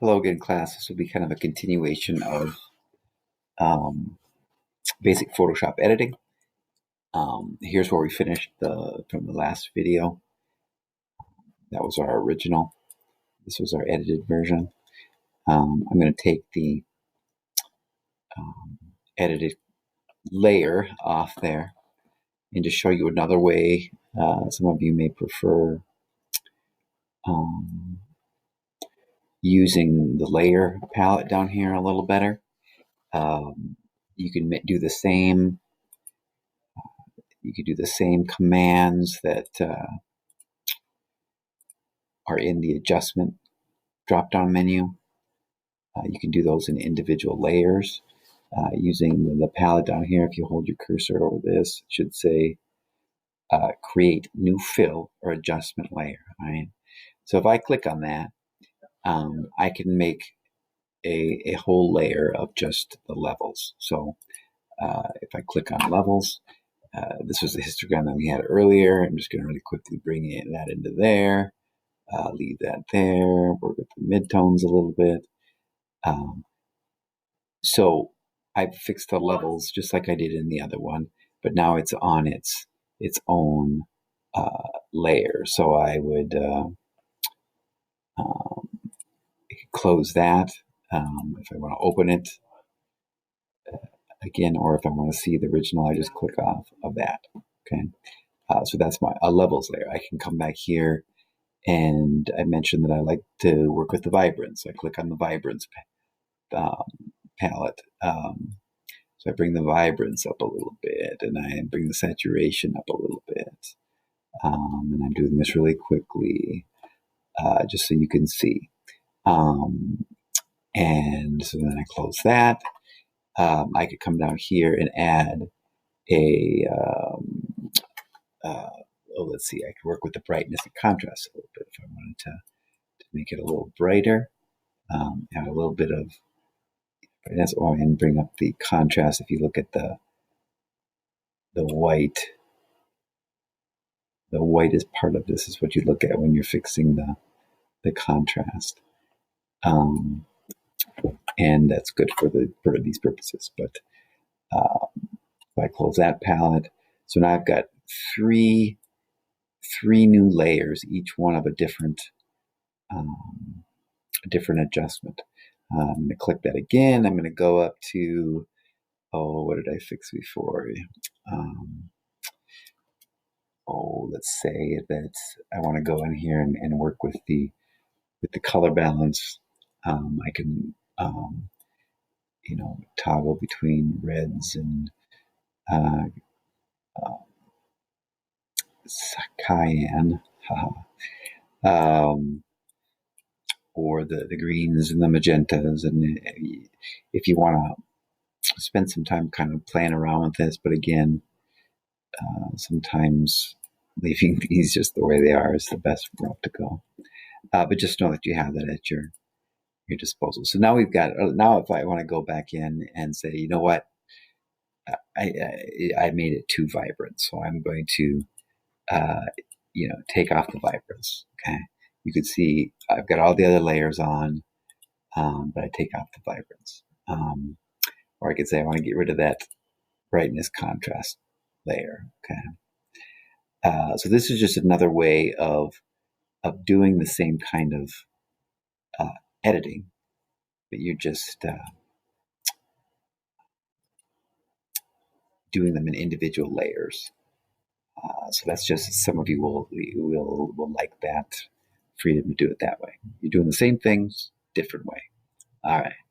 Hello again, class. This will be kind of a continuation of basic Photoshop editing. Here's where we finished from the last video. That was our original. This was our edited version. I'm going to take the edited layer off there and just show you another way. Some of you may prefer using the layer palette down here a little better. You can do the same. You could do the same commands that are in the adjustment drop-down menu. You can do those in individual layers using the palette down here. If you hold your cursor over this, it should say create new fill or adjustment layer. Right? So if I click on that, I can make a whole layer of just the levels. So if I click on levels, this was the histogram that we had earlier. I'm just going to really quickly bring that into there. Leave that there, work with the midtones a little bit. So I've fixed the levels just like I did in the other one, but now it's on its own layer. So I would close that if I want to open it again, or if I want to see the original, I just click off of that. Okay, so that's my levels layer. I can come back here. And I mentioned that I like to work with the vibrance. I click on the vibrance palette. So I bring the vibrance up a little bit, and I bring the saturation up a little bit. And I'm doing this really quickly, just so you can see. And so then I close that. I could come down here and add a let's see, I could work with the brightness and contrast a little bit if I wanted to make it a little brighter, add a little bit of brightness, and bring up the contrast. If you look at the white is part of this, is what you look at when you're fixing the contrast. And that's good for these purposes. But if I close that palette, so now I've got three new layers, each one of a different adjustment. I'm going to click that again. I'm going to go up to, what did I fix before? Let's say that I want to go in here and work with the color balance. I can toggle between reds and cayenne, or the greens and the magentas. And if you want to spend some time kind of playing around with this, but again, sometimes leaving these just the way they are is the best route to go. But just know that you have that at your disposal. So now we've got, now if I want to go back in and say, you know what, I made it too vibrant, so I'm going to take off the vibrance. Okay, you can see I've got all the other layers on, but I take off the vibrance. Or I could say I want to get rid of that brightness contrast layer. Okay, so this is just another way of doing the same kind of editing, but you're just doing them in individual layers. So that's just, some of you will like that freedom to do it that way. You're doing the same things, different way. All right.